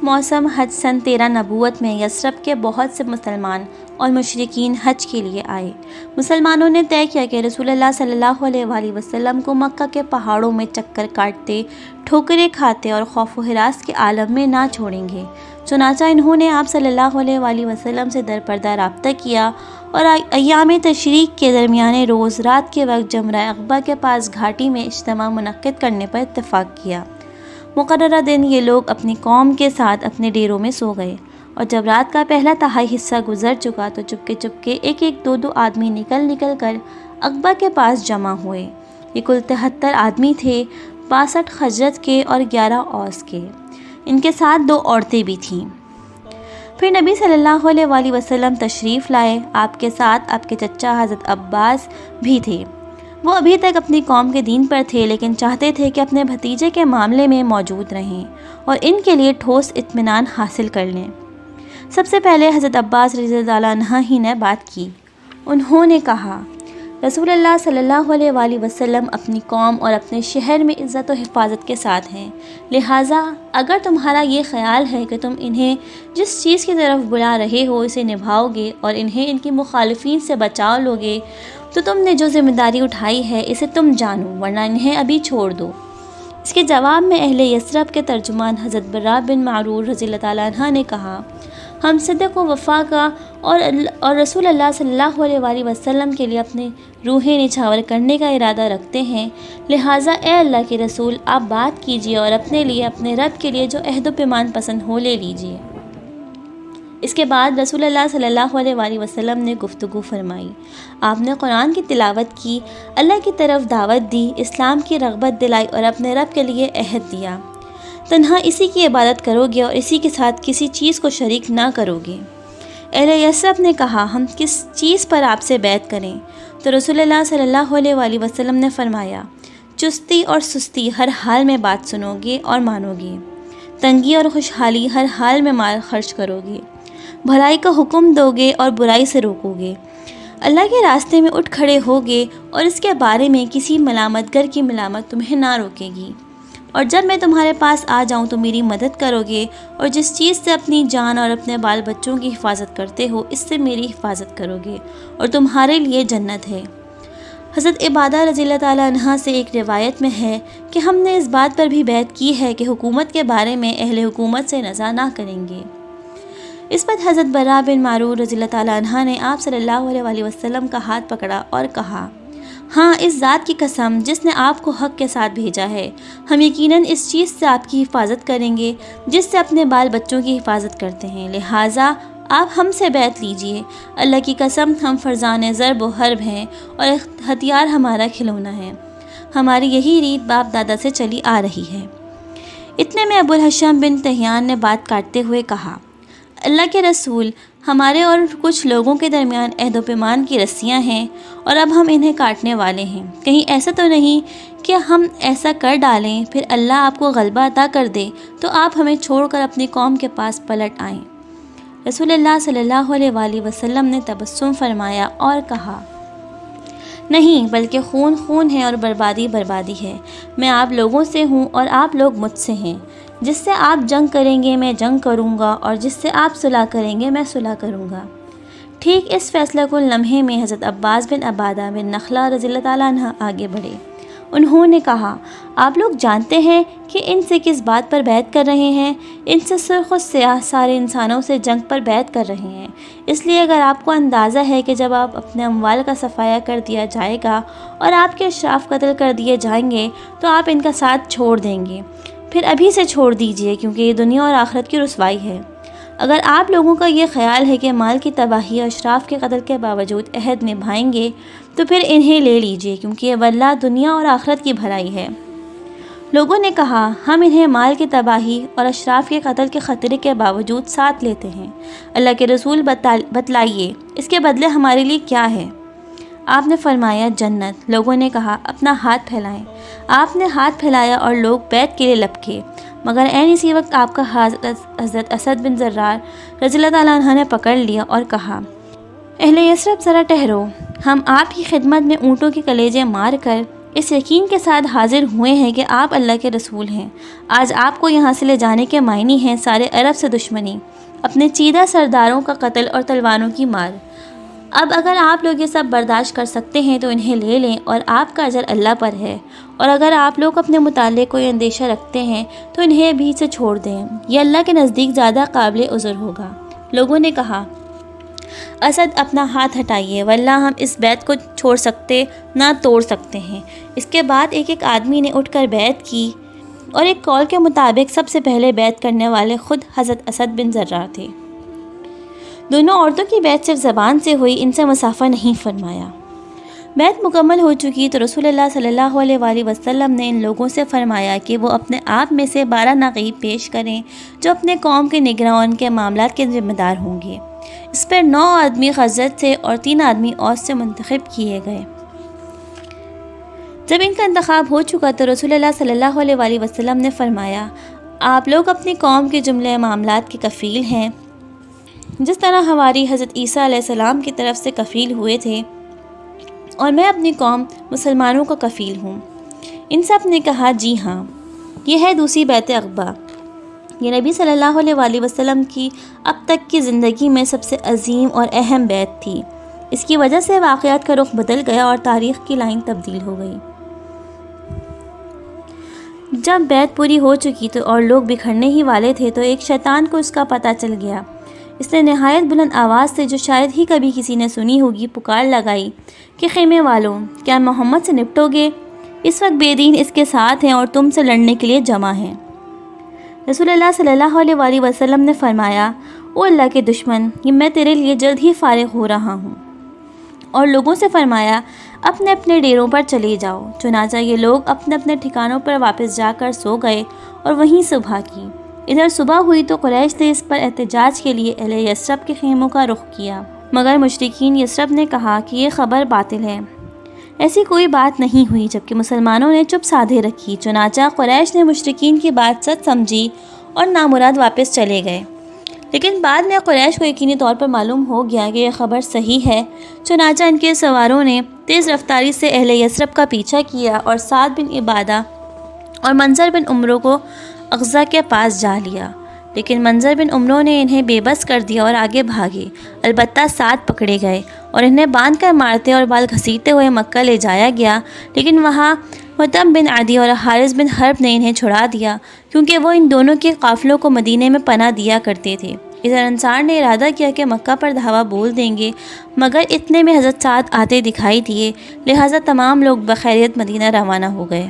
मौसम हज सन 13 नबूवत में यसरब के बहुत से मुसलमान और मुशरिकीन हज के लिए आए। मुसलमानों ने तय किया कि रसूलुल्लाह सल्लल्लाहु अलैहि वसल्लम को मक्का के पहाड़ों में चक्कर काटते, ठोकरें खाते और खौफ व हिरास के आलम में ना छोड़ेंगे। चुनांचे इन्होंने आप सल्लल्लाहु अलैहि वसल्लम से दरपर्दा राब्ता किया और अय्याम तशरीक के दरमियाने रोज़ रात के वक्त जमरा अक़बा के पास घाटी में इज्तिमा मुनक्किद करने पर इत्तफ़ाक़ किया। मुक़र्ररा दिन ये लोग अपनी कौम के साथ अपने डेरों में सो गए और जब रात का पहला तिहाई हिस्सा गुजर चुका तो चुपके चुपके एक एक दो दो आदमी निकल कर अक़बा के पास जमा हुए। ये कुल 73 आदमी थे, 62 खजरत के और 11 औस के। इनके साथ 2 औरतें भी थीं। फिर नबी सल्लल्लाहु अलैहि वसल्लम तशरीफ़ लाए। आपके साथ आपके चचा हज़रत अब्बास भी थे। वो अभी तक अपनी कौम के दीन पर थे, लेकिन चाहते थे कि अपने भतीजे के मामले में मौजूद रहें और इनके लिए ठोस इत्मीनान हासिल कर लें। सबसे पहले हज़रत अब्बास रज़ियल्लाहु अन्हु ही ने बात की। उन्होंने कहा, रसूलुल्लाह सल्लल्लाहु अलैहि वसल्लम अपनी कौम और अपने शहर में इज़्ज़त और हिफाजत के साथ हैं, लिहाजा अगर तुम्हारा ये ख़्याल है कि तुम इन्हें जिस चीज़ की तरफ बुला रहे हो इसे निभाओगे और इन्हें इनकी मुखालिफिन से बचा लोगे तो तुमने जो ज़िम्मेदारी उठाई है इसे तुम जानो, वरना इन्हें अभी छोड़ दो। इसके जवाब में अहले यसरब के तर्जुमान हज़रत बर्रा बिन मारूर रज़ियल्लाहु अन्हु ने कहा, हम सिद्क़ व वफ़ा का और रसूलुल्लाह सल्लल्लाहु अलैहि वसल्लम के लिए अपनी रूहें निछावर करने का इरादा रखते हैं, लिहाजा ए अल्लाह के रसूल आप बात कीजिए और अपने लिए अपने रब के लिए जो अहद व पैमान पसंद हो ले लीजिए। इसके बाद रसूलुल्लाह सल्लल्लाहु अलैहि वसल्लम ने गुफ्तगू फरमाई। आपने कुरान की तिलावत की, अल्लाह की तरफ दावत दी, इस्लाम की रग़बत दिलाई और अपने रब के लिए अहद दिया। तन्हा इसी की इबादत करोगे और इसी के साथ किसी चीज़ को शरीक ना करोगे। अहले यसरब ने कहा, हम किस चीज़ पर आपसे बैत करें? तो रसूलुल्लाह सल्लल्लाहु अलैहि वसल्लम ने फरमाया, चुस्ती और सुस्ती हर हाल में बात सुनोगे और मानोगे, तंगी और खुशहाली हर हाल में माल खर्च करोगे, भलाई का हुक्म दोगे और बुराई से रोकोगे, अल्लाह के रास्ते में उठ खड़े होगे और इसके बारे में किसी मलामतगर की मलामत तुम्हें ना रोकेगी, और जब मैं तुम्हारे पास आ जाऊं तो मेरी मदद करोगे और जिस चीज़ से अपनी जान और अपने बाल बच्चों की हिफाजत करते हो इससे मेरी हिफाजत करोगे और तुम्हारे लिए जन्नत है। हज़रत इबादा रज़ियल्लाहु अन्हा से एक रिवायत में है कि हमने इस बात पर भी बैत की है कि हुकूमत के बारे में अहले हुकूमत से नज़ा ना करेंगे। इस पर हज़रत बर्रा बिन मारूर रज़ियल्लाहु अन्हा ने आप सल्लल्लाहु अलैहि वसल्लम का हाथ पकड़ा और कहा, हाँ, इस ज़ात की कसम जिसने आपको हक़ के साथ भेजा है, हम यकीनन इस चीज़ से आपकी हिफाजत करेंगे जिससे अपने बाल बच्चों की हिफाजत करते हैं, लिहाजा आप हमसे बैत लीजिए। अल्लाह की कसम हम फ़रज़ान ज़रब व हर्ब हैं और हथियार हमारा खिलौना है। हमारी यही रीत बाप दादा से चली आ रही है। इतने में अबुल हशम बिन तहियान ने बात काटते हुए कहा, अल्लाह के रसूल, हमारे और कुछ लोगों के दरमियान अहद व पैमान की रस्सियाँ हैं और अब हम इन्हें काटने वाले हैं। कहीं ऐसा तो नहीं कि हम ऐसा कर डालें फिर अल्लाह आपको गलबा अता कर दे तो आप हमें छोड़कर अपनी कौम के पास पलट आएँ। रसूलुल्लाह सल्लल्लाहु अलैहि वसल्लम ने तबस्सुम फरमाया और कहा, नहीं, बल्कि खून खून है और बर्बादी बर्बादी है। मैं आप लोगों से हूँ और आप लोग मुझसे हैं। जिससे आप जंग करेंगे मैं जंग करूँगा और जिससे आप सुलह करेंगे मैं सुलह करूँगा। ठीक इस फैसला को लम्हे में हज़रत अब्बास बिन अबादा बिन नखला रज़ियल्लाहु अन्हु आगे बढ़े। उन्होंने कहा, आप लोग जानते हैं कि इनसे किस बात पर बैत कर रहे हैं? इनसे सुर्ख़ व स्याह सारे इंसानों से जंग पर बैत कर रहे हैं। इसलिए अगर आपको अंदाज़ा है कि जब आप अपने अम्वाल का सफ़ाया कर दिया जाएगा और आपके अशराफ कत्ल कर दिए जाएंगे तो आप इनका साथ छोड़ देंगे, फिर अभी से छोड़ दीजिए, क्योंकि ये दुनिया और आखिरत की रुसवाई है। अगर आप लोगों का ये ख्याल है कि माल की तबाही और अशराफ के कत्ल के बावजूद अहद निभाएंगे तो फिर इन्हें ले लीजिए, क्योंकि ये वल्लाह दुनिया और आखिरत की भलाई है। लोगों ने कहा, हम इन्हें माल की तबाही और अशराफ के कत्ल के ख़तरे के बावजूद साथ लेते हैं। अल्लाह के रसूल बतलाइए, इसके बदले हमारे लिए क्या है? आपने फरमाया, जन्नत। लोगों ने कहा, अपना हाथ फैलाएं। आपने हाथ फैलाया और लोग बैत के लिए लपके, मगर ऐन इसी वक्त आपका हज़रत असद बिन ज़र्रार रज़ियल्लाहु अन्हु ने पकड़ लिया और कहा, अहले यसरब ज़रा ठहरो, हम आप की खिदमत में ऊँटों के कलेजे मार कर اس یقین کے ساتھ حاضر ہوئے ہیں کہ آپ اللہ کے رسول ہیں۔ آج آپ کو یہاں سے لے جانے کے معنی ہیں سارے عرب سے دشمنی، اپنے چیدہ سرداروں کا قتل اور تلواروں کی مار۔ اب اگر آپ لوگ یہ سب برداشت کر سکتے ہیں تو انہیں لے لیں اور آپ کا اجر اللہ پر ہے، اور اگر آپ لوگ اپنے متعلق کوئی اندیشہ رکھتے ہیں تو انہیں بھی سے چھوڑ دیں، یہ اللہ کے نزدیک زیادہ قابل عذر ہوگا۔ لوگوں نے کہا، اسد اپنا ہاتھ ہٹائیے، واللہ ہم اس بیعت کو چھوڑ سکتے نہ توڑ سکتے ہیں۔ اس کے بعد ایک آدمی نے اٹھ کر بیعت کی، اور ایک قول کے مطابق سب سے پہلے بیعت کرنے والے خود حضرت اسد بن زرار تھے۔ دونوں عورتوں کی بیعت صرف زبان سے ہوئی، ان سے مصافحہ نہیں فرمایا۔ بیعت مکمل ہو چکی تو رسول اللہ صلی اللہ علیہ وآلہ وسلم نے ان لوگوں سے فرمایا کہ وہ اپنے آپ میں سے 12 نقیب پیش کریں جو اپنے قوم کے نگراں اور ان کے معاملات کے ذمہ دار ہوں گے۔ اس پر 9 آدمی خزرج سے اور 3 آدمی اوس سے منتخب کیے گئے۔ جب ان کا انتخاب ہو چکا تو رسول اللہ صلی اللہ علیہ وآلہ وسلم نے فرمایا، آپ لوگ اپنی قوم کے جملے معاملات کے کفیل ہیں، جس طرح ہماری حضرت عیسیٰ علیہ السلام کی طرف سے کفیل ہوئے تھے، اور میں اپنی قوم مسلمانوں کا کفیل ہوں۔ ان سب نے کہا، جی ہاں۔ یہ ہے دوسری بیعت عقبہ۔ یہ نبی صلی اللہ علیہ وآلہ وسلم کی اب تک کی زندگی میں سب سے عظیم اور اہم بیعت تھی۔ اس کی وجہ سے واقعات کا رخ بدل گیا اور تاریخ کی لائن تبدیل ہو گئی۔ جب بیعت پوری ہو چکی تو اور لوگ بکھرنے ہی والے تھے تو ایک شیطان کو اس کا پتہ چل گیا۔ اس نے نہایت بلند آواز سے، جو شاید ہی کبھی کسی نے سنی ہوگی، پکار لگائی کہ خیمے والوں، کیا محمد سے نپٹو گے؟ اس وقت بے دین اس کے ساتھ ہیں اور تم سے لڑنے کے لیے جمع ہیں۔ رسول اللہ صلی اللہ علیہ وآلہ وسلم نے فرمایا، او اللہ کے دشمن، یہ میں تیرے لیے جلد ہی فارغ ہو رہا ہوں، اور لوگوں سے فرمایا، اپنے اپنے ڈیروں پر چلے جاؤ۔ چنانچہ یہ لوگ اپنے اپنے ٹھکانوں پر واپس جا کر سو گئے اور وہیں صبح کی۔ ادھر صبح ہوئی تو قریش نے اس پر احتجاج کے لیے اہل یثرب کے خیموں کا رخ کیا، مگر مشرکین یثرب نے کہا کہ یہ خبر باطل ہے، ایسی کوئی بات نہیں ہوئی، جبکہ مسلمانوں نے چپ سادھے رکھی۔ چنانچہ قریش نے مشرکین کی بات سچ سمجھی اور نامراد واپس چلے گئے، لیکن بعد میں قریش کو یقینی طور پر معلوم ہو گیا کہ یہ خبر صحیح ہے۔ چنانچہ ان کے سواروں نے تیز رفتاری سے اہل یثرب کا پیچھا کیا اور سعد بن عبادہ اور منظر بن عمرو کو اغزا کے پاس جا لیا، لیکن منظر بن عمرو نے انہیں بے بس کر دیا اور آگے بھاگے۔ البتہ سعد پکڑے گئے اور انہیں باندھ کر مارتے اور بال گھسیٹتے ہوئے مکہ لے جایا گیا، لیکن وہاں متم بن عدی اور حارث بن حرب نے انہیں چھڑا دیا، کیونکہ وہ ان دونوں کے قافلوں کو مدینے میں پناہ دیا کرتے تھے۔ ادھر انصار نے ارادہ کیا کہ مکہ پر دھاوا بول دیں گے، مگر اتنے میں حضرت سعد آتے دکھائی دیے، لہٰذا تمام لوگ بخیریت مدینہ روانہ ہو گئے۔